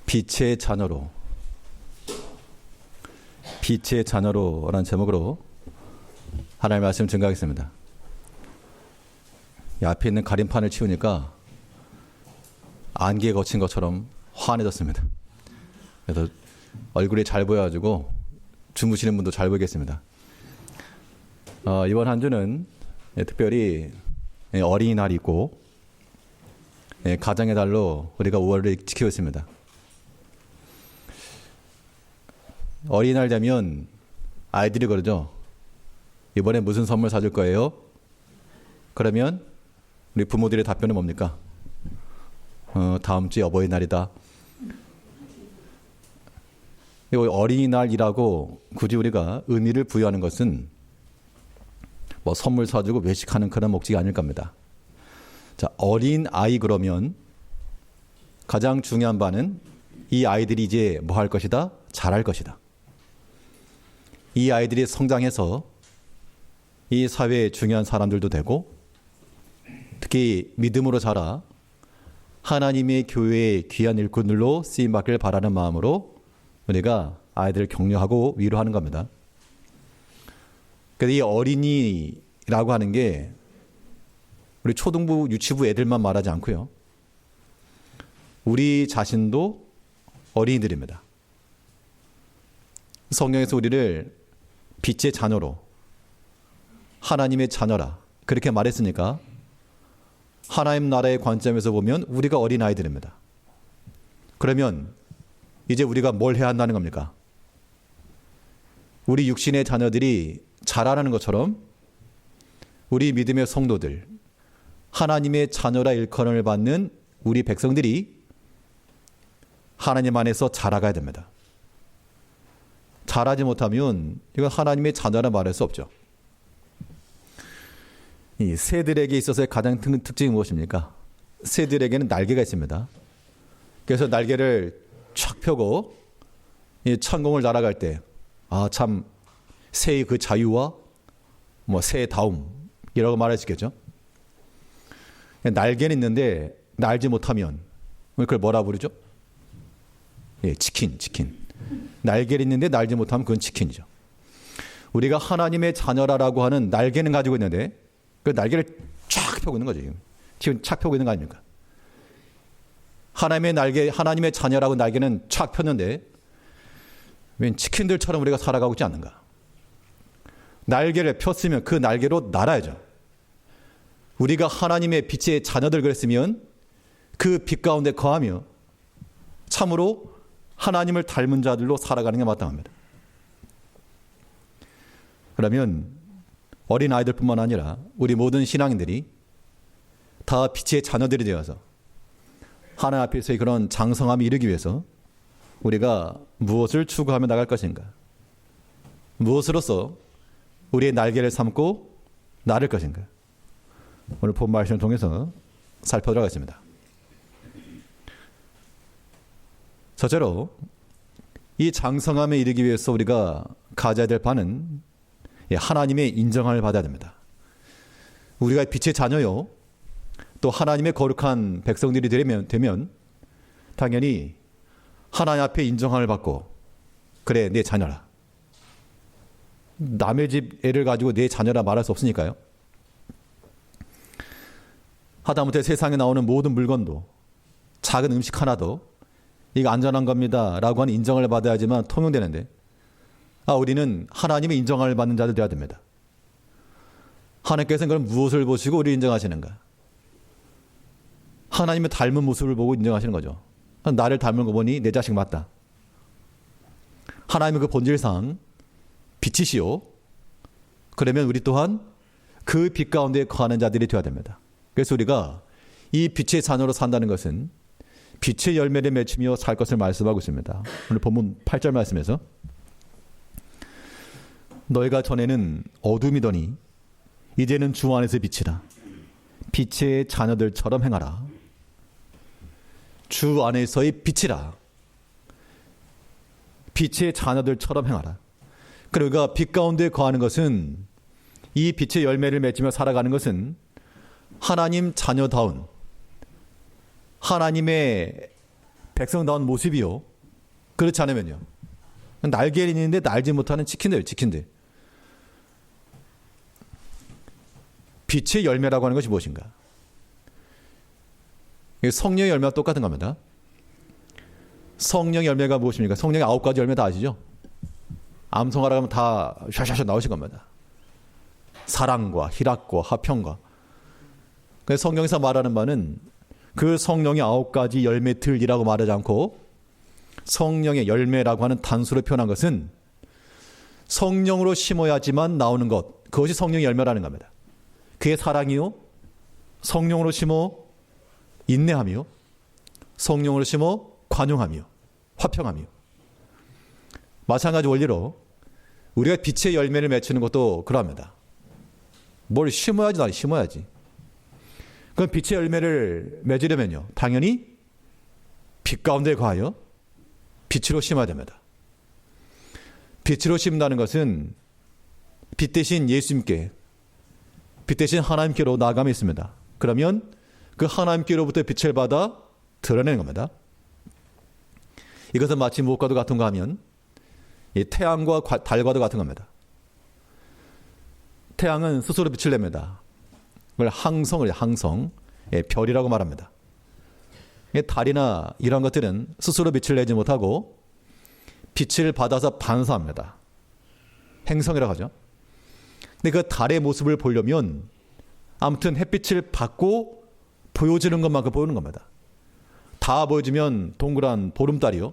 빛의 자녀로, 빛의 자녀로라는 제목으로 하나님의 말씀 증거하겠습니다. 이 앞에 있는 가림판을 치우니까 안개에 거친 것처럼 환해졌습니다. 그래서 얼굴이 잘 보여가지고 주무시는 분도 잘 보이겠습니다. 이번 한 주는 특별히 어린이날이 있고 가정의 달로 우리가 5월을 지키고 있습니다. 어린이날 되면 아이들이 그러죠. 이번에 무슨 선물 사줄 거예요? 그러면 우리 부모들의 답변은 뭡니까? 다음 주에 어버이날이다. 어린이날이라고 굳이 우리가 의미를 부여하는 것은 뭐 선물 사주고 외식하는 그런 목적이 아닐 겁니다. 자, 어린 아이 그러면 가장 중요한 바는 이 아이들이 이제 뭐 할 것이다? 잘할 것이다. 이 아이들이 성장해서 이 사회의 중요한 사람들도 되고 특히 믿음으로 자라 하나님의 교회의 귀한 일꾼들로 쓰임받기를 바라는 마음으로 우리가 아이들을 격려하고 위로하는 겁니다. 그래서 이 어린이라고 하는 게 우리 초등부, 유치부 애들만 말하지 않고요. 우리 자신도 어린이들입니다. 성경에서 우리를 빛의 자녀로, 하나님의 자녀라 그렇게 말했으니까 하나님 나라의 관점에서 보면 우리가 어린아이들입니다. 그러면 이제 우리가 뭘 해야 한다는 겁니까? 우리 육신의 자녀들이 자라나는 것처럼 우리 믿음의 성도들, 하나님의 자녀라 일컬음을 받는 우리 백성들이 하나님 안에서 자라가야 됩니다. 자라지 못하면 이건 하나님의 자녀라 말할 수 없죠. 이 새들에게 있어서의 가장 특징이 무엇입니까? 새들에게는 날개가 있습니다. 그래서 날개를 쫙 펴고 이 천공을 날아갈 때, 참 새의 그 자유와 뭐 새다움이라고 말할 수 있겠죠. 날개는 있는데 날지 못하면 그걸 뭐라 부르죠? 치킨. 날개는 있는데 날지 못하면 그건 치킨이죠. 우리가 하나님의 자녀라고 하는 날개는 가지고 있는데 그 날개를 쫙 펴고 있는 거죠. 지금 쫙 펴고 있는 거 아닙니까? 하나님의 날개, 하나님의 자녀라고 날개는 쫙 폈는데 웬 치킨들처럼 우리가 살아가고 있지 않는가? 날개를 폈으면 그 날개로 날아야죠. 우리가 하나님의 빛의 자녀들 그랬으면 그 빛 가운데 거하며 참으로 하나님을 닮은 자들로 살아가는 게 마땅합니다. 그러면 어린 아이들뿐만 아니라 우리 모든 신앙인들이 다 빛의 자녀들이 되어서 하나님 앞에서의 그런 장성함이 이르기 위해서 우리가 무엇을 추구하며 나갈 것인가? 무엇으로서 우리의 날개를 삼고 나를 것인가? 오늘 본 말씀을 통해서 살펴보겠습니다. 첫째로 이 장성함에 이르기 위해서 우리가 가져야 될 바는 하나님의 인정을 받아야 됩니다. 우리가 빛의 자녀요 또 하나님의 거룩한 백성들이 되면 당연히 하나님 앞에 인정함을 받고 그래 내 자녀라. 남의 집 애를 가지고 내 자녀라 말할 수 없으니까요. 하다못해 세상에 나오는 모든 물건도 작은 음식 하나도 이거 안전한 겁니다 라고 하는 인정을 받아야지만 통용되는데 우리는 하나님의 인정을 받는 자들 되어야 됩니다. 하나님께서는 그럼 무엇을 보시고 우리를 인정하시는가? 하나님의 닮은 모습을 보고 인정하시는 거죠. 나를 닮은 거 보니 내 자식 맞다. 하나님의 그 본질상 빛이시오. 그러면 우리 또한 그 빛 가운데 거하는 자들이 되어야 됩니다. 그래서 우리가 이 빛의 자녀로 산다는 것은 빛의 열매를 맺으며 살 것을 말씀하고 있습니다. 오늘 본문 8절 말씀에서 너희가 전에는 어둠이더니 이제는 주 안에서 빛이라. 빛의 자녀들처럼 행하라. 주 안에서의 빛이라. 빛의 자녀들처럼 행하라. 그러니까 빛 가운데 거하는 것은 이 빛의 열매를 맺으며 살아가는 것은 하나님 자녀다운 하나님의 백성다운 모습이요. 그렇지 않으면요. 날개는 있는데 날지 못하는 치킨들. 빛의 열매라고 하는 것이 무엇인가? 성령의 열매와 똑같은 겁니다. 성령의 열매가 무엇입니까? 성령의 9가지 열매 다 아시죠? 암송하라 하면 다 샤샤샤 나오신 겁니다. 사랑과 희락과 화평과. 그래서 성경에서 말하는 바는 그 성령의 9가지 열매들이라고 말하지 않고 성령의 열매라고 하는 단수로 표현한 것은 성령으로 심어야지만 나오는 것, 그것이 성령의 열매라는 겁니다. 그게 사랑이요, 성령으로 심어 인내하며, 성령으로 심어 관용하며, 화평하며. 마찬가지 원리로 우리가 빛의 열매를 맺히는 것도 그러합니다. 뭘 심어야지, 나 심어야지. 그럼 빛의 열매를 맺으려면요, 당연히 빛 가운데 거하여 빛으로 심어야 됩니다. 빛으로 심는다는 것은 빛 대신 예수님께, 빛 대신 하나님께로 나아감이 있습니다. 그러면 그 하나님께로부터 빛을 받아 드러내는 겁니다. 이것은 마치 무엇과도 같은가 하면 이 태양과 달과도 같은 겁니다. 태양은 스스로 빛을 냅니다. 그걸 항성, 별이라고 말합니다. 달이나 이런 것들은 스스로 빛을 내지 못하고 빛을 받아서 반사합니다. 행성이라고 하죠. 근데 그 달의 모습을 보려면 아무튼 햇빛을 받고 보여주는 것만큼 보이는 겁니다. 다 보여주면 동그란 보름달이요.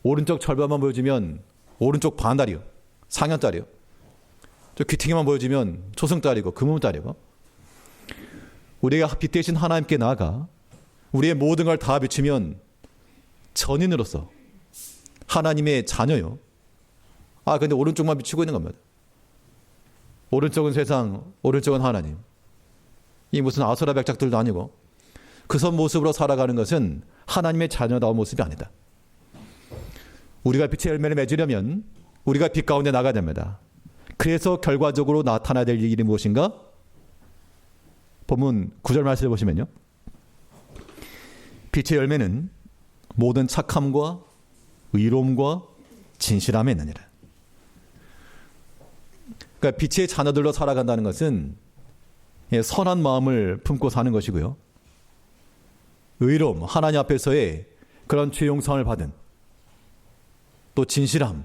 오른쪽 절반만 보여주면 오른쪽 반달이요. 상현달이요. 저 귀퉁이만 보여주면 초승달이고 금음달이고. 우리가 빛 대신 하나님께 나아가 우리의 모든 걸 다 비추면 전인으로서 하나님의 자녀요. 근데 오른쪽만 비추고 있는 겁니다. 오른쪽은 세상, 오른쪽은 하나님. 이 무슨 아수라 백작들도 아니고 그 선 모습으로 살아가는 것은 하나님의 자녀다운 모습이 아니다. 우리가 빛의 열매를 맺으려면 우리가 빛 가운데 나가야 됩니다. 그래서 결과적으로 나타나야 될 일이 무엇인가? 본문 9절 말씀을 보시면요. 빛의 열매는 모든 착함과 의로움과 진실함에 있느니라. 그러니까 빛의 자녀들로 살아간다는 것은 선한 마음을 품고 사는 것이고요. 의로움, 하나님 앞에서의 그런 죄 용서를 받은 또 진실함,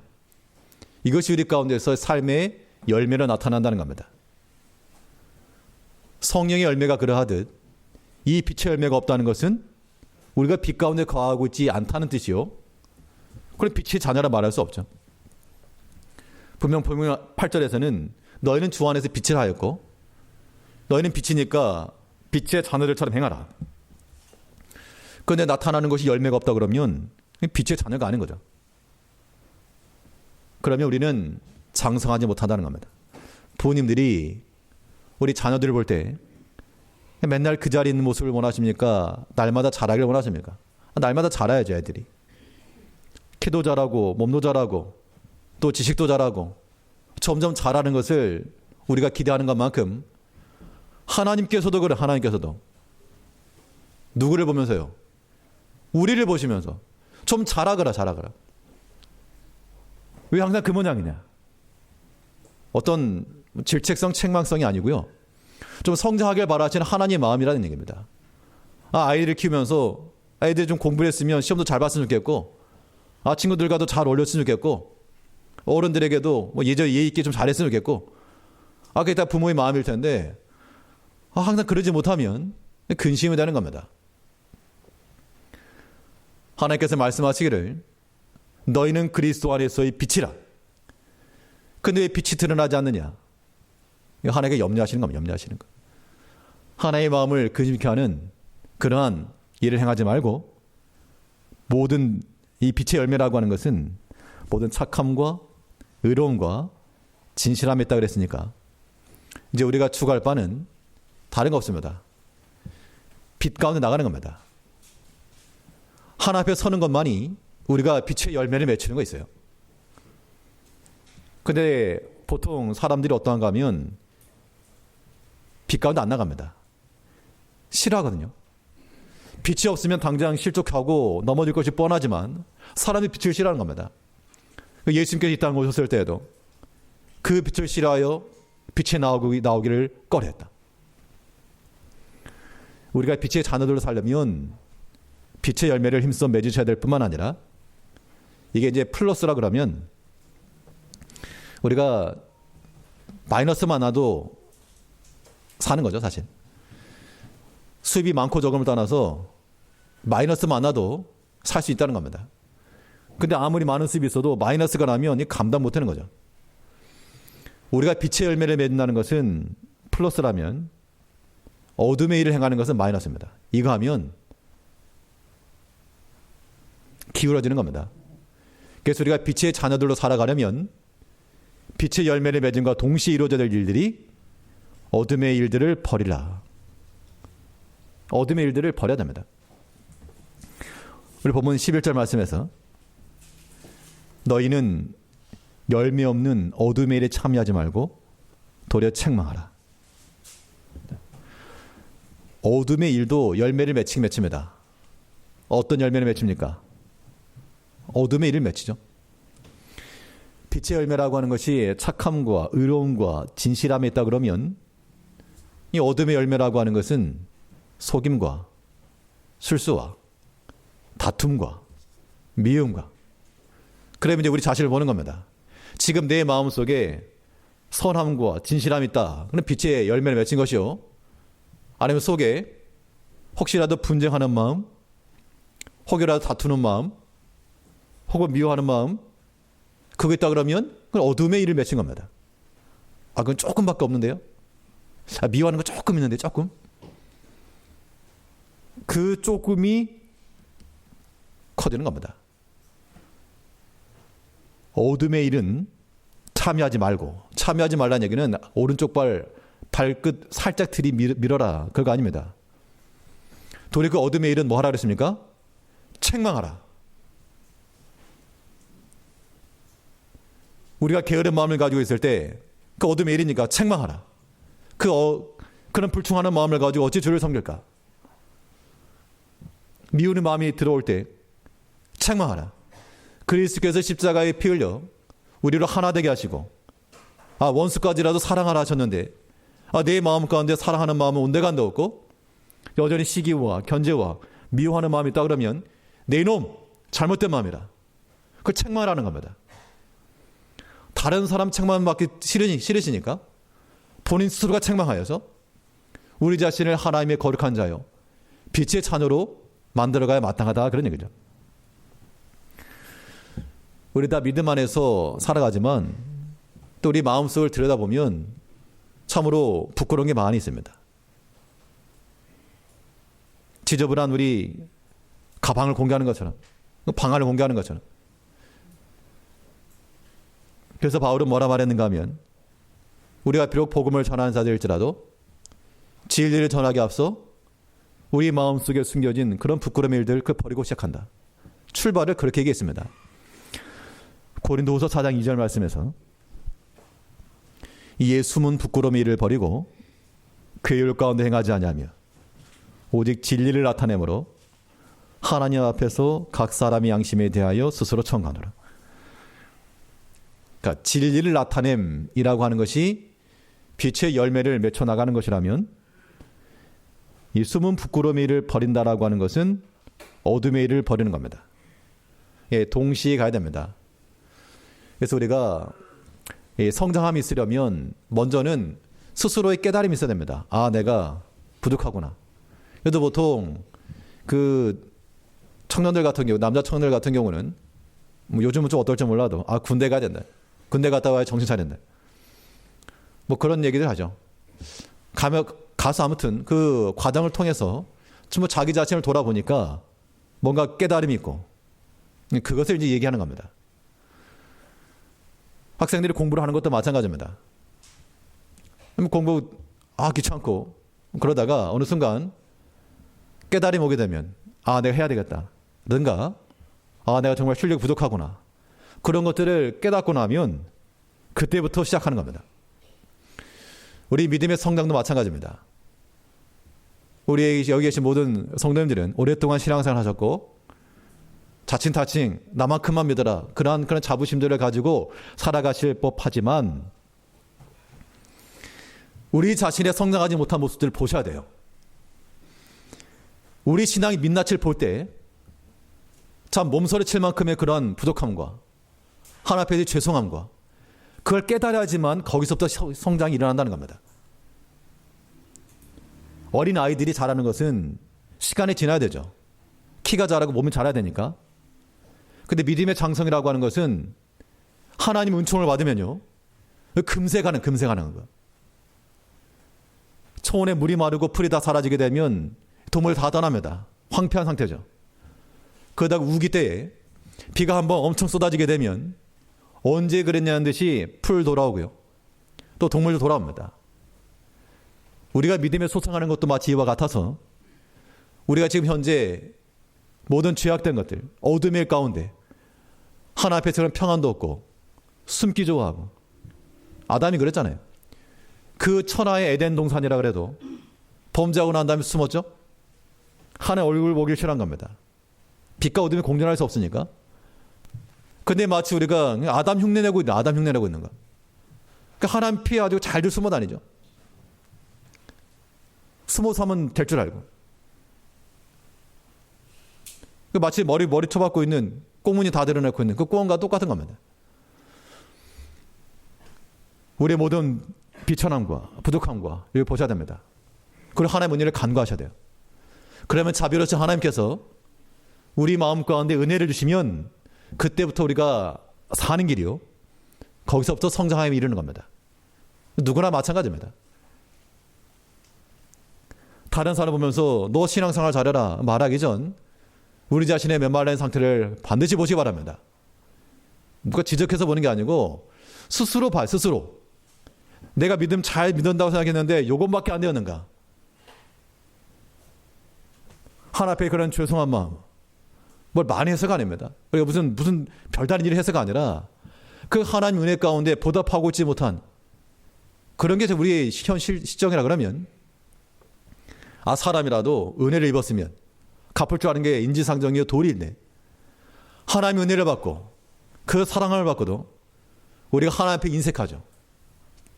이것이 우리 가운데서 삶의 열매로 나타난다는 겁니다. 성령의 열매가 그러하듯 이 빛의 열매가 없다는 것은 우리가 빛 가운데 거하고 있지 않다는 뜻이요. 그럼 빛의 자녀라 말할 수 없죠. 분명 8절에서는 너희는 주 안에서 빛을 하였고 너희는 빛이니까 빛의 자녀들처럼 행하라. 그런데 나타나는 것이 열매가 없다 그러면 빛의 자녀가 아닌 거죠. 그러면 우리는 장성하지 못한다는 겁니다. 부모님들이 우리 자녀들을 볼 때 맨날 그 자리에 있는 모습을 원하십니까? 날마다 자라기를 원하십니까? 날마다 자라야죠, 애들이. 키도 자라고 몸도 자라고 또 지식도 자라고 점점 자라는 것을 우리가 기대하는 것만큼 하나님께서도 그래. 하나님께서도 누구를 보면서요? 우리를 보시면서 좀 자라거라. 왜 항상 그 모양이냐? 어떤 질책성, 책망성이 아니고요. 좀 성장하길 바라시는 하나님의 마음이라는 얘기입니다. 아이들을 키우면서 아이들이 좀 공부를 했으면 시험도 잘 봤으면 좋겠고, 친구들과도 잘 어울렸으면 좋겠고, 어른들에게도 예의 있게 좀 잘했으면 좋겠고, 그게 다 부모의 마음일 텐데, 항상 그러지 못하면 근심이 되는 겁니다. 하나님께서 말씀하시기를 너희는 그리스도 안에서의 빛이라. 근데 왜 빛이 드러나지 않느냐? 하나님께 염려하시는 겁니다. 염려하시는 것. 하나님의 마음을 근심케 하는 그러한 일을 행하지 말고 모든 이 빛의 열매라고 하는 것은 모든 착함과 의로움과 진실함에 있다 그랬으니까 이제 우리가 추구할 바는 다른 거 없습니다. 빛 가운데 나가는 겁니다. 하나 앞에 서는 것만이 우리가 빛의 열매를 맺히는 거 있어요. 근데 보통 사람들이 어떠한가 하면 빛 가운데 안 나갑니다. 싫어하거든요. 빛이 없으면 당장 실족하고 넘어질 것이 뻔하지만 사람이 빛을 싫어하는 겁니다. 예수님께서 이 땅에 오셨을 때에도 그 빛을 싫어하여 빛에 나오기를 꺼려했다. 우리가 빛의 자녀들로 살려면 빛의 열매를 힘써 맺으셔야 될 뿐만 아니라, 이게 이제 플러스라 그러면 우리가 마이너스 많아도 사는 거죠, 사실. 수입이 많고 적음을 떠나서 마이너스 많아도 살 수 있다는 겁니다. 근데 아무리 많은 수입이 있어도 마이너스가 나면 감당 못하는 거죠. 우리가 빛의 열매를 맺는다는 것은 플러스라면, 어둠의 일을 행하는 것은 마이너스입니다. 이거 하면 기울어지는 겁니다. 그래서 우리가 빛의 자녀들로 살아가려면 빛의 열매를 맺음과 동시에 이루어져야 될 일들이 어둠의 일들을 버리라. 어둠의 일들을 버려야 됩니다. 우리 본문 11절 말씀에서 너희는 열매 없는 어둠의 일에 참여하지 말고 도리어 책망하라. 어둠의 일도 열매를 맺히긴 맺힙니다. 어떤 열매를 맺힙니까? 어둠의 일을 맺히죠. 빛의 열매라고 하는 것이 착함과 의로움과 진실함에 있다 그러면, 이 어둠의 열매라고 하는 것은 속임과 술수와 다툼과 미움과, 그러면 이제 우리 자신을 보는 겁니다. 지금 내 마음속에 선함과 진실함이 있다. 그럼 빛의 열매를 맺힌 것이요. 아니면 속에 혹시라도 분쟁하는 마음, 혹여라도 다투는 마음, 혹은 미워하는 마음, 그거 있다 그러면 그건 어둠의 일을 맺힌 겁니다. 아, 그건 조금밖에 없는데요? 아, 미워하는 거 조금 있는데, 조금? 그 조금이 커지는 겁니다. 어둠의 일은 참여하지 말고, 참여하지 말라는 얘기는 오른쪽 발끝 살짝 들이밀어라, 그거 아닙니다. 도리어 그 어둠의 일은 뭐 하라 그랬습니까? 책망하라. 우리가 게으른 마음을 가지고 있을 때 그 어둠의 일이니까 책망하라. 그런 불충하는 마음을 가지고 어찌 주를 섬길까? 미우는 마음이 들어올 때 책망하라. 그리스도께서 십자가에 피 흘려 우리를 하나 되게 하시고, 원수까지라도 사랑하라 하셨는데, 내 마음 가운데 사랑하는 마음은 온데간데 없고 여전히 시기와 견제와 미워하는 마음이 있다 그러면 내 놈, 잘못된 마음이라. 그걸 책망하라는 겁니다. 다른 사람 책망받기 싫으시니까 본인 스스로가 책망하여서 우리 자신을 하나님의 거룩한 자요 빛의 자녀로 만들어가야 마땅하다, 그런 얘기죠. 우리 다 믿음 안에서 살아가지만 또 우리 마음속을 들여다보면 참으로 부끄러운 게 많이 있습니다. 지저분한 우리 가방을 공개하는 것처럼, 방안을 공개하는 것처럼. 그래서 바울은 뭐라 말했는가 하면, 우리가 비록 복음을 전하는 자들일지라도 진리를 전하기 앞서 우리 마음속에 숨겨진 그런 부끄러움의 일들 버리고 시작한다. 출발을 그렇게 얘기했습니다. 고린도후서 4장 2절 말씀에서 이에 숨은 부끄러움의 일을 버리고 괴율 가운데 행하지 아니하며 오직 진리를 나타내므로 하나님 앞에서 각 사람의 양심에 대하여 스스로 청하노라. 그러니까 진리를 나타냄이라고 하는 것이 빛의 열매를 맺혀 나가는 것이라면, 이 숨은 부끄러움의 일을 버린다라고 하는 것은 어둠의 일을 버리는 겁니다. 동시에 가야 됩니다. 그래서 우리가 성장함이 있으려면 먼저는 스스로의 깨달음이 있어야 됩니다. 내가 부족하구나. 그래도 보통 그 청년들 같은 경우, 남자 청년들 같은 경우는 요즘은 좀 어떨지 몰라도 군대 가야 된다. 군대 갔다 와야 정신 차린다. 그런 얘기들 하죠. 가서 아무튼 그 과정을 통해서 좀 자기 자신을 돌아보니까 뭔가 깨달음이 있고, 그것을 이제 얘기하는 겁니다. 학생들이 공부를 하는 것도 마찬가지입니다. 공부 귀찮고 그러다가 어느 순간 깨달음이 오게 되면 내가 해야 되겠다. 든가 내가 정말 실력이 부족하구나. 그런 것들을 깨닫고 나면 그때부터 시작하는 겁니다. 우리 믿음의 성장도 마찬가지입니다. 우리 여기 계신 모든 성도님들은 오랫동안 신앙생활 하셨고 자칭 나만큼만 믿어라 그런 자부심들을 가지고 살아가실 법하지만 우리 자신의 성장하지 못한 모습들을 보셔야 돼요. 우리 신앙이 민낯을 볼 때 참 몸서리칠 만큼의 그런 부족함과 하나님 앞에 죄송함과 그걸 깨달아야지만 거기서부터 성장이 일어난다는 겁니다. 어린 아이들이 자라는 것은 시간이 지나야 되죠. 키가 자라고 몸이 자라야 되니까. 근데 믿음의 장성이라고 하는 것은 하나님 은총을 받으면요 금세 가는 거예요. 초원에 물이 마르고 풀이 다 사라지게 되면 동물 다 떠납니다. 황폐한 상태죠. 그러다가 우기 때에 비가 한번 엄청 쏟아지게 되면 언제 그랬냐는 듯이 풀 돌아오고요. 또 동물도 돌아옵니다. 우리가 믿음에 소생하는 것도 마치 이와 같아서 우리가 지금 현재 모든 죄악된 것들, 어둠의 일 가운데 하나님 앞에서는 평안도 없고 숨기 좋아하고 아담이 그랬잖아요. 그 천하의 에덴 동산이라 그래도 범죄하고 난 다음에 숨었죠. 하나님 얼굴 보기 싫어한 겁니다. 빛과 어둠이 공존할 수 없으니까. 근데 마치 우리가 아담 흉내내고 있는 거. 그러니까 하나님 피해가지고 잘들 숨어 다니죠. 숨어서 하면 될 줄 알고. 마치 머리 쳐박고 있는 꽁무니 다 드러내고 있는 그 꽁과 똑같은 겁니다. 우리의 모든 비천함과 부족함과 이걸 보셔야 됩니다. 그리고 하나님의 은혜를 간구하셔야 돼요. 그러면 자비로우신 하나님께서 우리 마음 가운데 은혜를 주시면 그때부터 우리가 사는 길이요. 거기서부터 성장함에 이르는 겁니다. 누구나 마찬가지입니다. 다른 사람 보면서 너 신앙생활 잘해라 말하기 전 우리 자신의 메말른 상태를 반드시 보시기 바랍니다. 누가 지적해서 보는 게 아니고 스스로 봐요. 스스로. 내가 믿음 잘 믿는다고 생각했는데 요것밖에 안 되었는가. 하나님 앞에 그런 죄송한 마음. 뭘 많이 해서가 아닙니다. 우리가 무슨 별다른 일을 해서가 아니라 그 하나님 은혜 가운데 보답하고 있지 못한 그런 게 우리의 현 시정이라 그러면 사람이라도 은혜를 입었으면 갚을 줄 아는 게 인지상정이요 도리인데 하나님의 은혜를 받고 그 사랑을 받고도 우리가 하나님 앞에 인색하죠.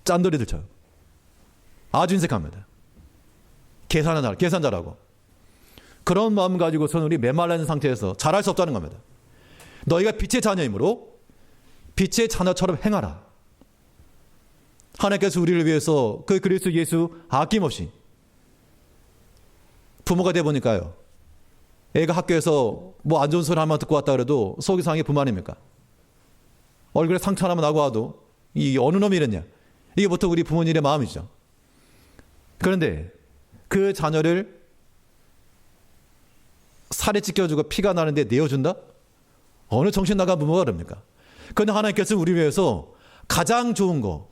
짠돌이들 쳐요. 아주 인색합니다. 계산자라고. 그런 마음 가지고서는 우리 메말른 상태에서 잘할 수 없다는 겁니다. 너희가 빛의 자녀이므로 빛의 자녀처럼 행하라. 하나님께서 우리를 위해서 그 그리스도 예수 아낌없이 부모가 돼 보니까요. 애가 학교에서 뭐 안 좋은 소리 한번 듣고 왔다 그래도 속이 상해 부모 아닙니까? 얼굴에 상처 하나만 나고 와도 이 어느 놈이 이랬냐. 이게 보통 우리 부모님의 마음이죠. 그런데 그 자녀를 살에 찢겨주고 피가 나는데 내어준다? 어느 정신 나간 부모가 그럽니까? 그런데 하나님께서는 우리 위해서 가장 좋은 거,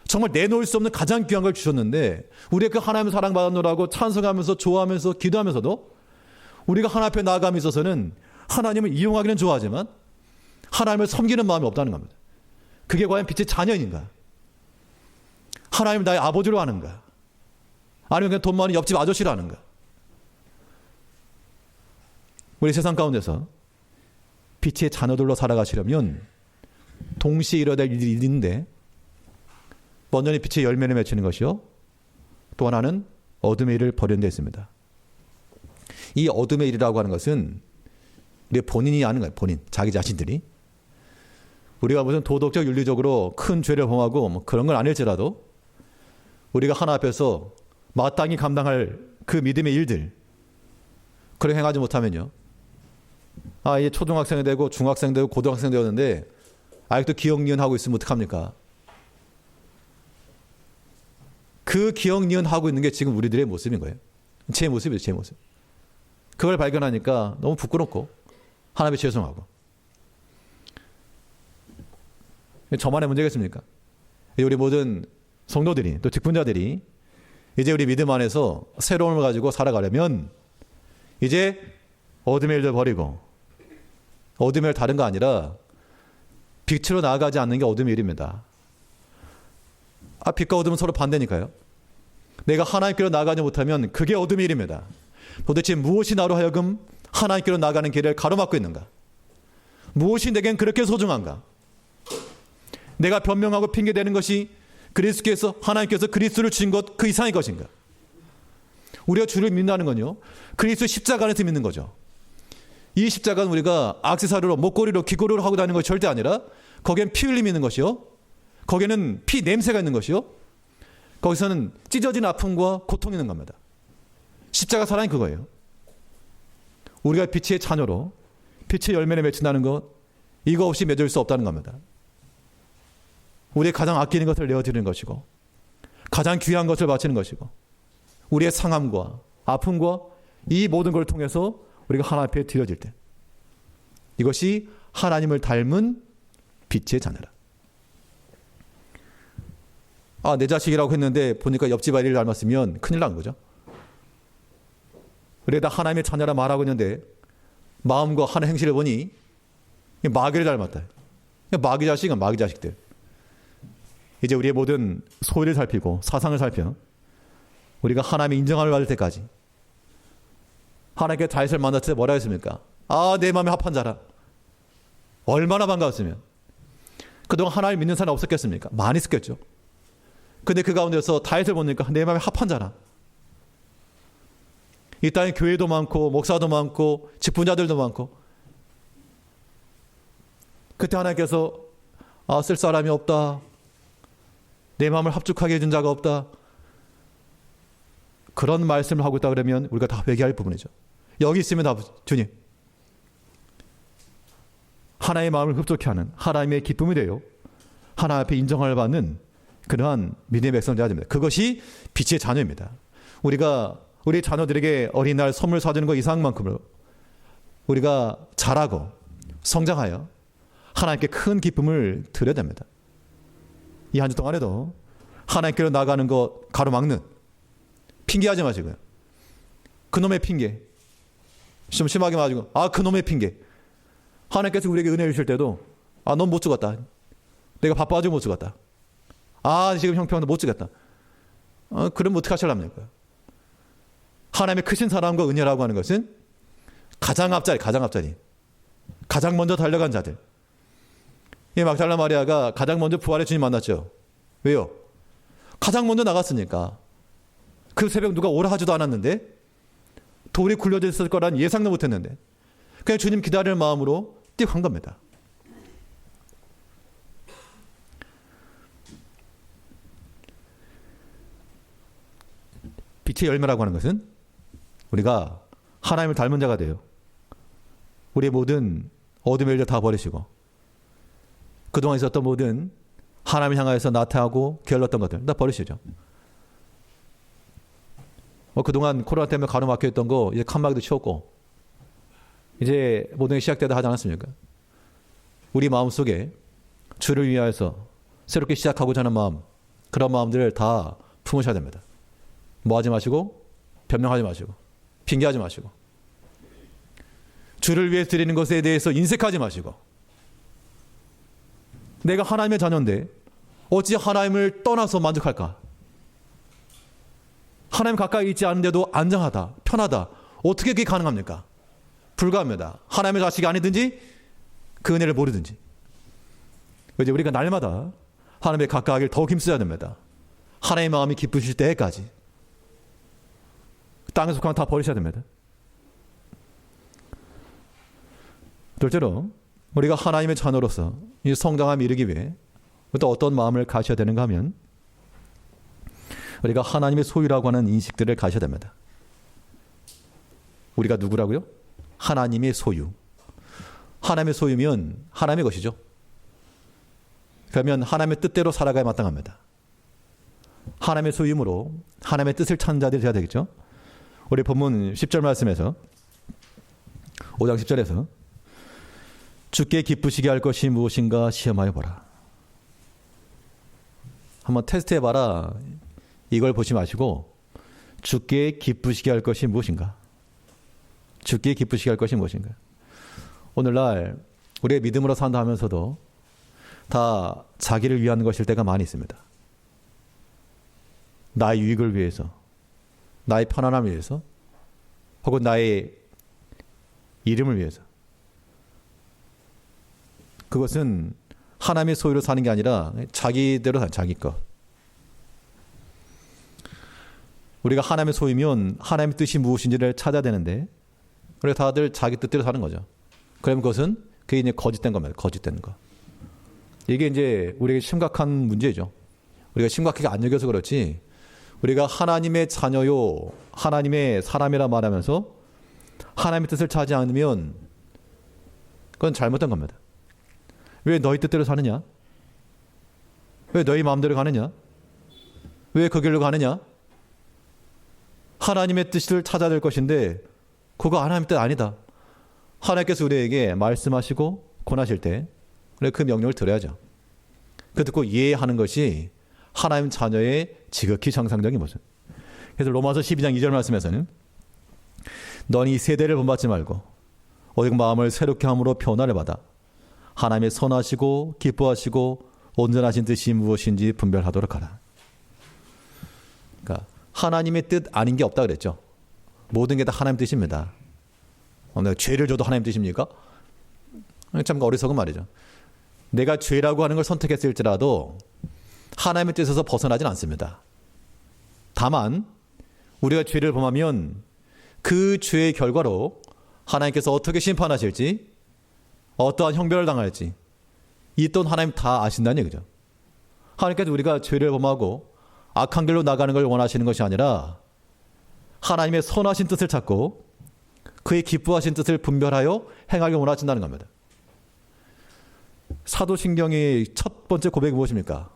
정말 내놓을 수 없는 가장 귀한 걸 주셨는데 우리가 그 하나님을 사랑받았노라고 찬송하면서 좋아하면서 기도하면서도 우리가 하나님 앞에 나아감에 있어서는 하나님을 이용하기는 좋아하지만 하나님을 섬기는 마음이 없다는 겁니다. 그게 과연 빛의 자녀인가? 하나님 나의 아버지로 아는가? 아니면 그냥 돈 많은 옆집 아저씨로 아는가? 우리 세상 가운데서 빛의 자녀들로 살아가시려면 동시에 이뤄야 될 일이 있는데 먼저는 빛의 열매를 맺히는 것이요. 또 하나는 어둠의 일을 벌이는 데 있습니다. 이 어둠의 일이라고 하는 것은 우리 본인이 아는 거예요. 본인, 자기 자신들이. 우리가 무슨 도덕적, 윤리적으로 큰 죄를 범하고 뭐 그런 건 아닐지라도 우리가 하나 앞에서 마땅히 감당할 그 믿음의 일들 그렇게 행하지 못하면요. 이제 초등학생이 되고 중학생 되고 고등학생 되었는데 아직도 기억 니은하고 있으면 어떡합니까? 그 기억 니은하고 있는 게 지금 우리들의 모습인 거예요. 제 모습이에요. 제 모습. 그걸 발견하니까 너무 부끄럽고 하나님께 죄송하고. 저만의 문제겠습니까? 우리 모든 성도들이 또 직분자들이 이제 우리 믿음 안에서 새로움을 가지고 살아가려면 이제 어둠의 일들 버리고 어둠의 일 다른 거 아니라 빛으로 나아가지 않는 게 어둠의 일입니다. 빛과 어둠은 서로 반대니까요. 내가 하나님께로 나아가지 못하면 그게 어둠의 일입니다. 도대체 무엇이 나로 하여금 하나님께로 나아가는 길을 가로막고 있는가? 무엇이 내겐 그렇게 소중한가? 내가 변명하고 핑계대는 것이 그리스도께서 하나님께서 그리스도를 주신 것 그 이상의 것인가? 우리가 주를 믿는다는 건요, 그리스도 십자가 안에서 믿는 거죠. 이 십자가는 우리가 액세서리로 목걸이로 귀걸이로 하고 다니는 것이 절대 아니라 거기엔 피 흘림이 있는 것이요, 거기에는 피 냄새가 있는 것이요, 거기서는 찢어진 아픔과 고통이 있는 겁니다. 십자가 사랑이 그거예요. 우리가 빛의 자녀로 빛의 열매를 맺힌다는 것, 이거 없이 맺을 수 없다는 겁니다. 우리의 가장 아끼는 것을 내어드리는 것이고, 가장 귀한 것을 바치는 것이고, 우리의 상함과 아픔과 이 모든 걸 통해서 우리가 하나님 앞에 드려질 때, 이것이 하나님을 닮은 빛의 자녀라. 내 자식이라고 했는데 보니까 옆집 아이를 닮았으면 큰일 난 거죠. 그래다 하나님의 자녀라 말하고 있는데 마음과 하는 행실을 보니 마귀를 닮았다. 마귀 자식은 마귀 자식들. 이제 우리의 모든 소리를 살피고 사상을 살펴 우리가 하나님의 인정함을 받을 때까지, 하나님께 다윗을 만났을 때 뭐라 했습니까? 내 마음에 합한 자라. 얼마나 반가웠으면. 그동안 하나님 믿는 사람이 없었겠습니까? 많이 있었겠죠. 근데 그 가운데서 다윗을 보니까 내 마음에 합한 자라. 이 땅에 교회도 많고 목사도 많고 직분자들도 많고, 그때 하나님께서 쓸 사람이 없다, 내 마음을 합죽하게 해준 자가 없다, 그런 말씀을 하고 있다 그러면 우리가 다 회개할 부분이죠. 여기 있으면 다 주님, 하나님의 마음을 흡족해 하는 하나님의 기쁨이 되어 하나님 앞에 인정을 받는 그러한 믿음의 백성자가 됩니다. 그것이 빛의 자녀입니다. 우리가 우리 자녀들에게 어린이날 선물 사주는 것 이상만큼을 우리가 자라고 성장하여 하나님께 큰 기쁨을 드려야 됩니다. 이 한 주 동안에도 하나님께로 나가는 것 가로막는 핑계하지 마시고요. 그놈의 핑계, 좀 심하게 말하고 그놈의 핑계. 하나님께서 우리에게 은혜 주실 때도 넌 못 죽었다, 내가 바빠가지고 못 죽었다, 지금 형편도 못 죽었다, 그럼 어떻게 하실랍니까? 하나님의 크신 사랑과 은혜라고 하는 것은 가장 앞자리, 가장 먼저 달려간 자들. 이 막달라 마리아가 가장 먼저 부활의 주님 만났죠. 왜요? 가장 먼저 나갔으니까. 그 새벽 누가 오라 하지도 않았는데, 돌이 굴려져 있을 거란 예상도 못했는데 그냥 주님 기다리는 마음으로 뛰어간 겁니다. 빛의 열매라고 하는 것은 우리가 하나님을 닮은 자가 돼요. 우리의 모든 어둠의 일을 다 버리시고 그동안 있었던 모든 하나님을 향하여서 나태하고 게을렀던 것들 다 버리시죠. 그동안 코로나 때문에 가로막혀 있던 거 이제 칸막이도 치웠고 이제 모든 게 시작되다 하지 않았습니까? 우리 마음속에 주를 위하여서 새롭게 시작하고자 하는 마음, 그런 마음들을 다 품으셔야 됩니다. 뭐 하지 마시고, 변명하지 마시고, 핑계하지 마시고, 주를 위해 드리는 것에 대해서 인색하지 마시고, 내가 하나님의 자녀인데 어찌 하나님을 떠나서 만족할까? 하나님 가까이 있지 않은데도 안정하다, 편하다, 어떻게 그게 가능합니까? 불가합니다. 하나님의 자식이 아니든지 그 은혜를 모르든지. 이제 우리가 날마다 하나님의 가까이를 더욱 힘써야 됩니다. 하나님의 마음이 기쁘실 때까지. 땅에 속하면 다 버리셔야 됩니다. 둘째로 우리가 하나님의 자녀로서 이 성장함에 이르기 위해 또 어떤 마음을 가셔야 되는가 하면 우리가 하나님의 소유라고 하는 인식들을 가셔야 됩니다. 우리가 누구라고요? 하나님의 소유. 하나님의 소유면 하나님의 것이죠. 그러면 하나님의 뜻대로 살아가야 마땅합니다. 하나님의 소유므로 하나님의 뜻을 찾는 자들이 되어야 되겠죠. 우리 본문 10절 말씀에서 5장 10절에서 주께 기쁘시게 할 것이 무엇인가 시험하여 보라. 한번 테스트해봐라. 이걸 보지 마시고 주께 기쁘시게 할 것이 무엇인가. 주께 기쁘시게 할 것이 무엇인가. 오늘날 우리의 믿음으로 산다 하면서도 다 자기를 위한 것일 때가 많이 있습니다. 나의 유익을 위해서, 나의 편안함을 위해서, 혹은 나의 이름을 위해서. 그것은 하나님의 소유로 사는 게 아니라 자기대로 사는, 자기 것. 우리가 하나님의 소유면 하나님의 뜻이 무엇인지를 찾아야 되는데, 우리가 다들 자기 뜻대로 사는 거죠. 그러면 그것은 그게 이제 거짓된 겁니다. 거짓된 거. 이게 이제 우리에게 심각한 문제죠. 우리가 심각하게 안 여겨서 그렇지, 우리가 하나님의 자녀요, 하나님의 사람이라 말하면서 하나님의 뜻을 찾지 않으면 그건 잘못된 겁니다. 왜 너희 뜻대로 사느냐? 왜 너희 마음대로 가느냐? 왜 그 길로 가느냐? 하나님의 뜻을 찾아야 될 것인데 그거 하나님의 뜻 아니다. 하나님께서 우리에게 말씀하시고 권하실 때 그 명령을 들어야죠. 그 듣고 이해하는 것이 하나님 자녀의 지극히 정상적인 모습. 그래서 로마서 12장 2절 말씀에서는 너는 이 세대를 본받지 말고 오직 마음을 새롭게 함으로 변화를 받아 하나님의 선하시고 기뻐하시고 온전하신 뜻이 무엇인지 분별하도록 하라. 그러니까 하나님의 뜻 아닌 게 없다 그랬죠. 모든 게 다 하나님 뜻입니다. 내가 죄를 줘도 하나님 뜻입니까? 참 어리석은 말이죠. 내가 죄라고 하는 걸 선택했을지라도 하나님의 뜻에서 벗어나진 않습니다. 다만 우리가 죄를 범하면 그 죄의 결과로 하나님께서 어떻게 심판하실지, 어떠한 형벌을 당할지 이 또한 하나님 다 아신다는 얘기죠. 하나님께서 우리가 죄를 범하고 악한 길로 나가는 걸 원하시는 것이 아니라 하나님의 선하신 뜻을 찾고 그의 기뻐하신 뜻을 분별하여 행하길 원하신다는 겁니다. 사도신경의 첫 번째 고백이 무엇입니까?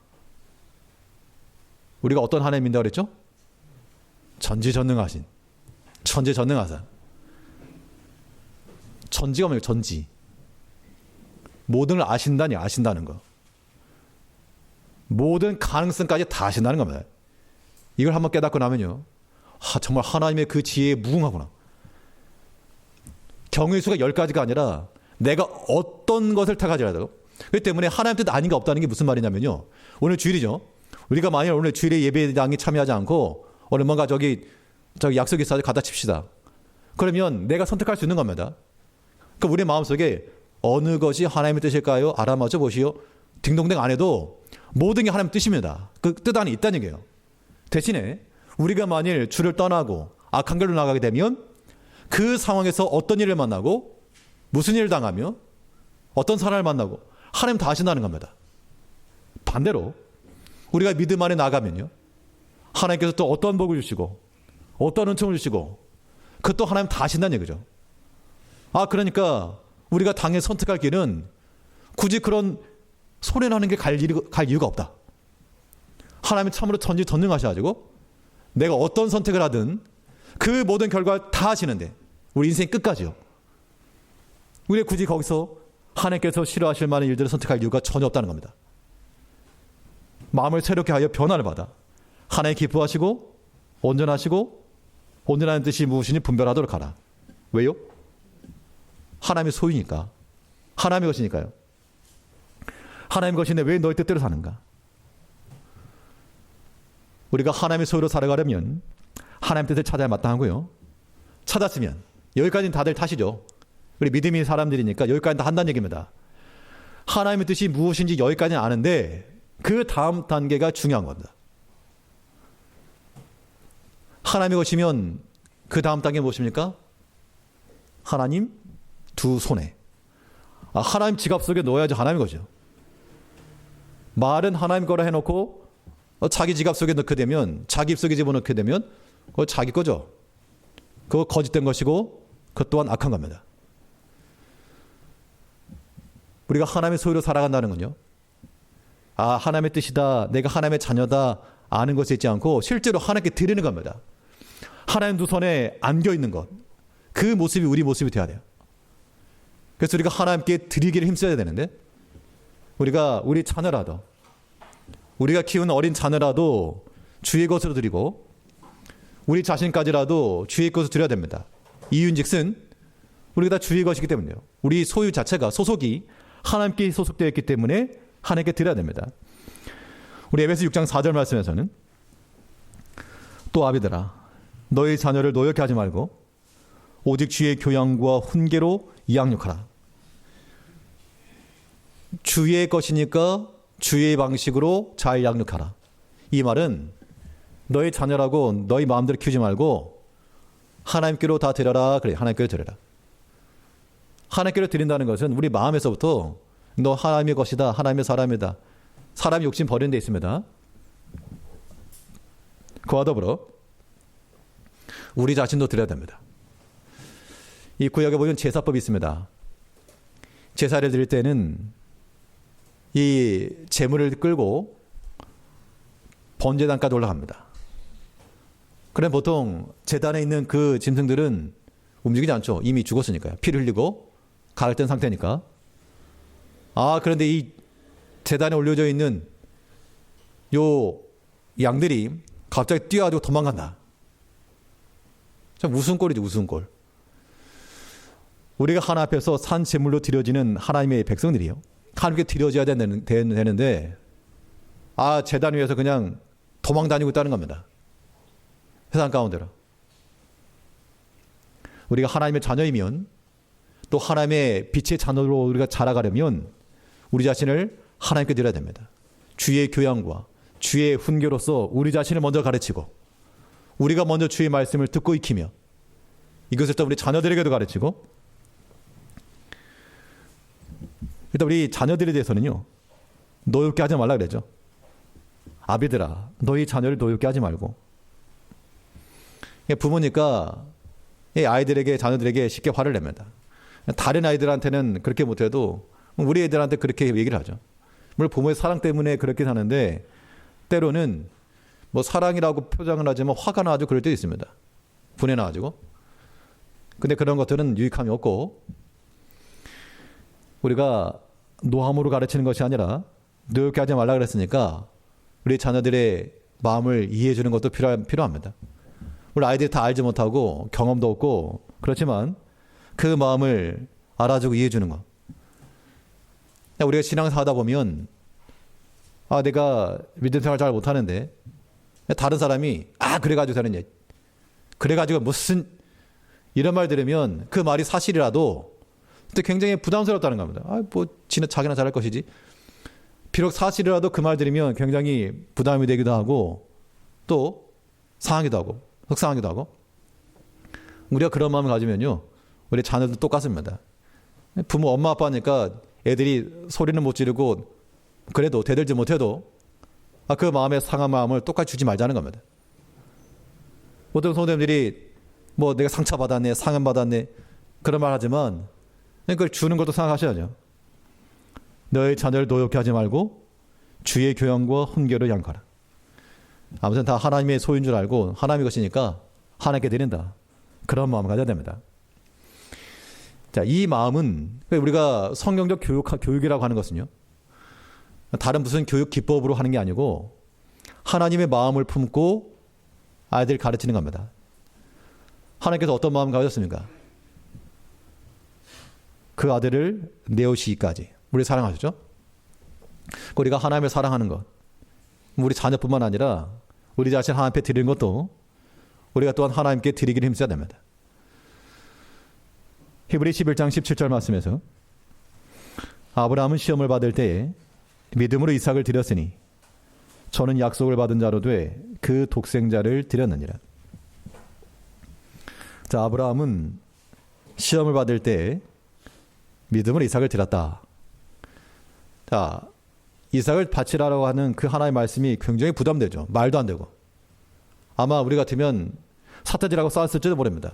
우리가 어떤 하나님 믿는다고 그랬죠? 전지전능하신, 천지전능하사. 전지가 뭐예요? 전지. 모든 걸 아신다는 거. 모든 가능성까지 다 아신다는 겁니다. 이걸 한번 깨닫고 나면요, 정말 하나님의 그 지혜에 무궁하구나. 경우의 수가 10가지가 아니라 내가 어떤 것을 택하지라도. 그렇기 때문에 하나님 뜻 아닌 게 없다는 게 무슨 말이냐면요, 오늘 주일이죠. 우리가 만약 오늘 주일에 예배당에 참여하지 않고 오늘 뭔가 저기 약속이 있어서 갖다 칩시다. 그러면 내가 선택할 수 있는 겁니다. 그러니까 우리 마음속에 어느 것이 하나님의 뜻일까요? 알아맞혀 보시오. 딩동댕 안 해도 모든 게 하나님의 뜻입니다. 그 뜻 안에 있다는 얘기예요. 대신에 우리가 만일 주를 떠나고 악한 길로 나가게 되면 그 상황에서 어떤 일을 만나고 무슨 일을 당하며 어떤 사람을 만나고 하나님 다 아신다는 겁니다. 반대로 우리가 믿음 안에 나가면요, 하나님께서 또 어떤 복을 주시고 어떤 은총을 주시고 그것도 하나님 다 아신다는 얘기죠. 그러니까 우리가 당연히 선택할 길은 굳이 그런 소리나는 게 갈 이유가 없다. 하나님은 참으로 전지전능하셔가지고 내가 어떤 선택을 하든 그 모든 결과를 다 아시는데 우리 인생 끝까지요. 우리가 굳이 거기서 하나님께서 싫어하실 만한 일들을 선택할 이유가 전혀 없다는 겁니다. 마음을 새롭게 하여 변화를 받아 하나님 기뻐하시고 온전하시고 온전한 뜻이 무엇인지 분별하도록 하라. 왜요? 하나님의 소유니까. 하나님의 것이니까요. 하나님의 것인데 왜 너희 뜻대로 사는가? 우리가 하나님의 소유로 살아가려면 하나님 뜻을 찾아야 마땅하고요. 찾았으면, 여기까지는 다들 타시죠. 우리 믿음이 사람들이니까 여기까지는 다 한다는 얘기입니다. 하나님의 뜻이 무엇인지 여기까지는 아는데 그 다음 단계가 중요한 겁니다. 하나님의 것이면 그 다음 단계는 무엇입니까? 하나님 두 손에. 하나님 지갑 속에 넣어야지 하나님의 거죠. 말은 하나님 거라 해놓고 자기 지갑 속에 넣게 되면, 자기 입 속에 집어넣게 되면 그거 자기 거죠. 그거 거짓된 것이고 그것 또한 악한 겁니다. 우리가 하나님의 소유로 살아간다는 건요, 하나님의 뜻이다, 내가 하나님의 자녀다 아는 것에 있지 않고 실제로 하나님께 드리는 겁니다. 하나님 두 손에 안겨있는 것, 그 모습이 우리 모습이 되어야 돼요. 그래서 우리가 하나님께 드리기를 힘써야 되는데, 우리 자녀라도, 우리가 키우는 어린 자녀라도 주의 것으로 드리고 우리 자신까지라도 주의 것으로 드려야 됩니다. 이유인즉슨 우리가 다 주의 것이기 때문에요. 우리 소유 자체가, 소속이 하나님께 소속되어 있기 때문에 하나님께 드려야 됩니다. 우리 에베소 6장 4절 말씀에서는 또 아비들아, 너희 자녀를 노엽게 하지 말고 오직 주의 교양과 훈계로 양육하라. 주의 것이니까 주의 방식으로 잘 양육하라. 이 말은 너희 자녀라고 너희 마음대로 키우지 말고 하나님께로 다 드려라. 그래, 하나님께로 드려라. 하나님께로 드린다는 것은 우리 마음에서부터 너 하나님의 것이다. 하나님의 사람이다. 사람이 욕심 버리는 데 있습니다. 그와 더불어 우리 자신도 드려야 됩니다. 이 구약에 보면 제사법이 있습니다. 제사를 드릴 때는 이 제물을 끌고 번제단까지 올라갑니다. 그럼 보통 제단에 있는 그 짐승들은 움직이지 않죠. 이미 죽었으니까요. 피를 흘리고 가을된 상태니까. 그런데 이 제단에 올려져 있는 요 양들이 갑자기 뛰어가지고 도망간다. 참 웃음꼴이죠, 웃음꼴. 우리가 하나 앞에서 산 제물로 드려지는 하나님의 백성들이요. 하나님께 드려져야 되는데, 제단 위에서 그냥 도망 다니고 있다는 겁니다. 세상 가운데로. 우리가 하나님의 자녀이면, 또 하나님의 빛의 자녀로 우리가 자라가려면, 우리 자신을 하나님께 드려야 됩니다. 주의 교양과 주의 훈계로서 우리 자신을 먼저 가르치고, 우리가 먼저 주의 말씀을 듣고 익히며, 이것을 또 우리 자녀들에게도 가르치고, 일단 우리 자녀들에 대해서는요, 노엽게 하지 말라 그러죠. 아비들아, 너희 자녀를 노엽게 하지 말고. 부모니까 아이들에게, 자녀들에게 쉽게 화를 냅니다. 다른 아이들한테는 그렇게 못해도 우리 애들한테 그렇게 얘기를 하죠. 물론 부모의 사랑 때문에 그렇게 사는데, 때로는 뭐 사랑이라고 표장을 하지만 화가 나가지고 그럴 때도 있습니다. 분해 나가지고. 근데 그런 것들은 유익함이 없고, 우리가 노함으로 가르치는 것이 아니라 노엽게 하지 말라 그랬으니까 우리 자녀들의 마음을 이해해 주는 것도 필요합니다. 우리 아이들이 다 알지 못하고 경험도 없고 그렇지만 그 마음을 알아주고 이해해 주는 것. 우리가 신앙생활 하다 보면 내가 믿음 생활 잘 못하는데 다른 사람이 그래가지고 되느냐, 그래가지고 무슨, 이런 말 들으면 그 말이 사실이라도 또 굉장히 부담스럽다는 겁니다. 지는 자기나 잘할 것이지. 비록 사실이라도 그 말 들으면 굉장히 부담이 되기도 하고 또 상하기도 하고 속상하기도 하고. 우리가 그런 마음을 가지면요, 우리 자녀도 똑같습니다. 부모, 엄마, 아빠니까 애들이 소리는 못 지르고 그래도 대들지 못해도 그 마음의 상한 마음을 똑같이 주지 말자는 겁니다. 보통 성도님들이 뭐 내가 상처받았네, 상흔받았네 그런 말 하지만 그걸 주는 것도 생각하셔야죠. 너의 자녀를 노엽게 하지 말고 주의 교양과 훈계로 양육하라. 아무튼 다 하나님의 소유인 줄 알고 하나님의 것이니까 하나님께 드린다. 그런 마음을 가져야 됩니다. 자, 이 마음은 우리가 성경적 교육이라고 하는 것은요, 다른 무슨 교육 기법으로 하는 게 아니고 하나님의 마음을 품고 아이들 가르치는 겁니다. 하나님께서 어떤 마음을 가졌습니까? 그 아들을 내오시기까지 우리 사랑하셨죠? 우리가 하나님을 사랑하는 것, 우리 자녀뿐만 아니라 우리 자신 하나님께 드리는 것도 우리가 또한 하나님께 드리기를 힘써야 됩니다. 히브리 11장 17절 말씀에서 아브라함은 시험을 받을 때에 믿음으로 이삭을 드렸으니 저는 약속을 받은 자로 돼 그 독생자를 드렸느니라. 자, 아브라함은 시험을 받을 때에 믿음으로 이삭을 드렸다. 자, 이삭을 바치라고 하는 그 하나의 말씀이 굉장히 부담되죠. 말도 안 되고. 아마 우리 같으면 사태질하고 싸웠을지도 모릅니다.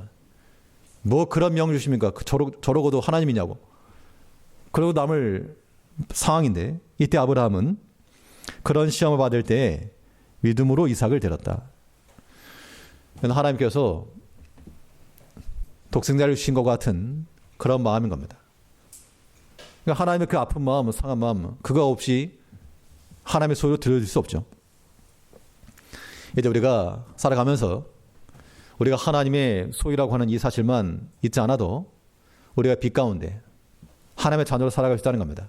뭐 그런 명을 주십니까? 저러고도 하나님이냐고. 그러고 남을 상황인데, 이때 아브라함은 그런 시험을 받을 때 믿음으로 이삭을 드렸다. 하나님께서 독생자를 주신 것 같은 그런 마음인 겁니다. 그러니까 하나님의 그 아픈 마음, 상한 마음, 그거 없이 하나님의 소유로 들려줄 수 없죠. 이제 우리가 살아가면서 우리가 하나님의 소유라고 하는 이 사실만 잊지 않아도 우리가 빛 가운데 하나님의 자녀로 살아갈 수 있다는 겁니다.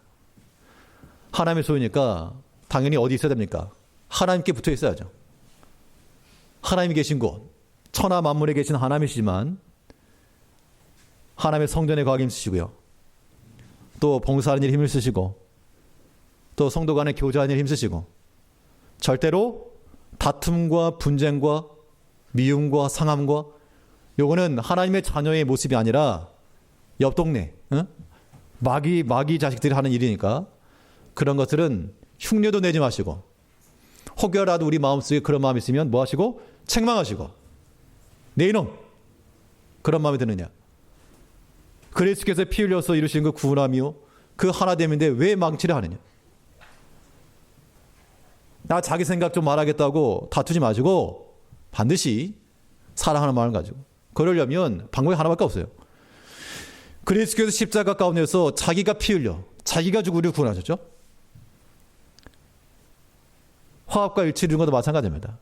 하나님의 소유니까 당연히 어디 있어야 됩니까? 하나님께 붙어 있어야죠. 하나님이 계신 곳, 천하 만물에 계신 하나님이시지만 하나님의 성전에 거하기 힘쓰시고요. 또 봉사하는 일에 힘을 쓰시고 또 성도 간의 교제하는 일에 힘쓰시고 절대로 다툼과 분쟁과 미움과 상함과 요거는 하나님의 자녀의 모습이 아니라 옆 동네 마귀 자식들이 하는 일이니까 그런 것들은 흉내도 내지 마시고 혹여라도 우리 마음속에 그런 마음이 있으면 뭐 하시고 책망하시고 내 이놈 그런 마음이 드느냐. 그리스도께서 피 흘려서 이루신 그 구원함이요 그 하나됨인데 왜 망치려 하느냐. 나 자기 생각 좀 말하겠다고 다투지 마시고 반드시 사랑하는 마음을 가지고 그러려면 방법이 하나밖에 없어요. 그리스도께서 십자가 가운데서 자기가 피 흘려 자기가 죽고 우리를 구원하셨죠. 화합과 일치를 이룬 것도 마찬가지입니다.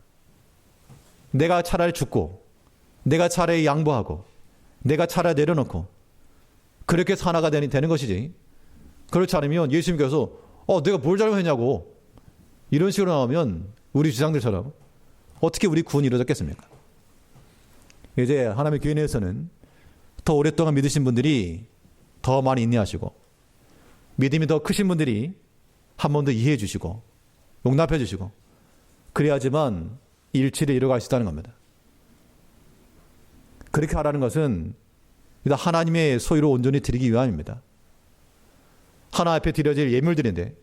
내가 차라리 죽고 내가 차라리 양보하고 내가 차라리 내려놓고 그렇게 해서 하나가 되는 것이지. 그렇지 않으면 예수님께서 내가 뭘 잘못했냐고 이런 식으로 나오면 우리 주장들처럼 어떻게 우리 구원이 이루어졌겠습니까? 이제 하나님의 교회 내에서는 더 오랫동안 믿으신 분들이 더 많이 인내하시고 믿음이 더 크신 분들이 한 번 더 이해해 주시고 용납해 주시고 그래야지만 일치를 이루어갈 수 있다는 겁니다. 그렇게 하라는 것은 하나님의 소유로 온전히 드리기 위함입니다. 하나 앞에 드려질 예물들인데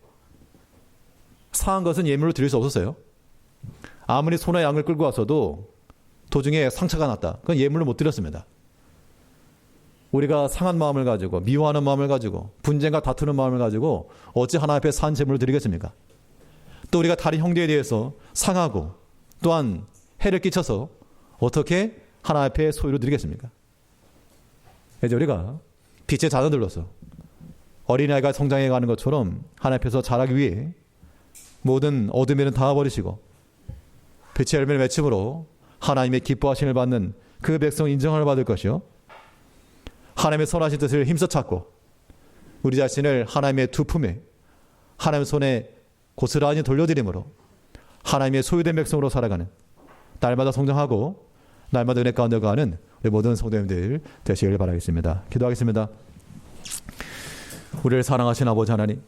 상한 것은 예물로 드릴 수 없었어요. 아무리 소나 양을 끌고 왔어도 도중에 상처가 났다. 그건 예물로 못 드렸습니다. 우리가 상한 마음을 가지고 미워하는 마음을 가지고 분쟁과 다투는 마음을 가지고 어찌 하나 앞에 산 제물을 드리겠습니까? 또 우리가 다른 형제에 대해서 상하고 또한 해를 끼쳐서 어떻게 하나 앞에 소유로 드리겠습니까? 이제 우리가 빛의 자녀들로서 어린아이가 성장해 가는 것처럼 하나 앞에서 자라기 위해 모든 어둠에는 닿아버리시고 빛의 열매를 맺음으로 하나님의 기뻐하심을 받는 그 백성 인정을 받을 것이요 하나님의 선하신 뜻을 힘써 찾고 우리 자신을 하나님의 두 품에 하나님의 손에 고스란히 돌려드림으로 하나님의 소유된 백성으로 살아가는 날마다 성장하고 날마다 은혜 가운데 가는 우리 모든 성도님들 되시길 바라겠습니다. 기도하겠습니다. 우리를 사랑하신 아버지 하나님,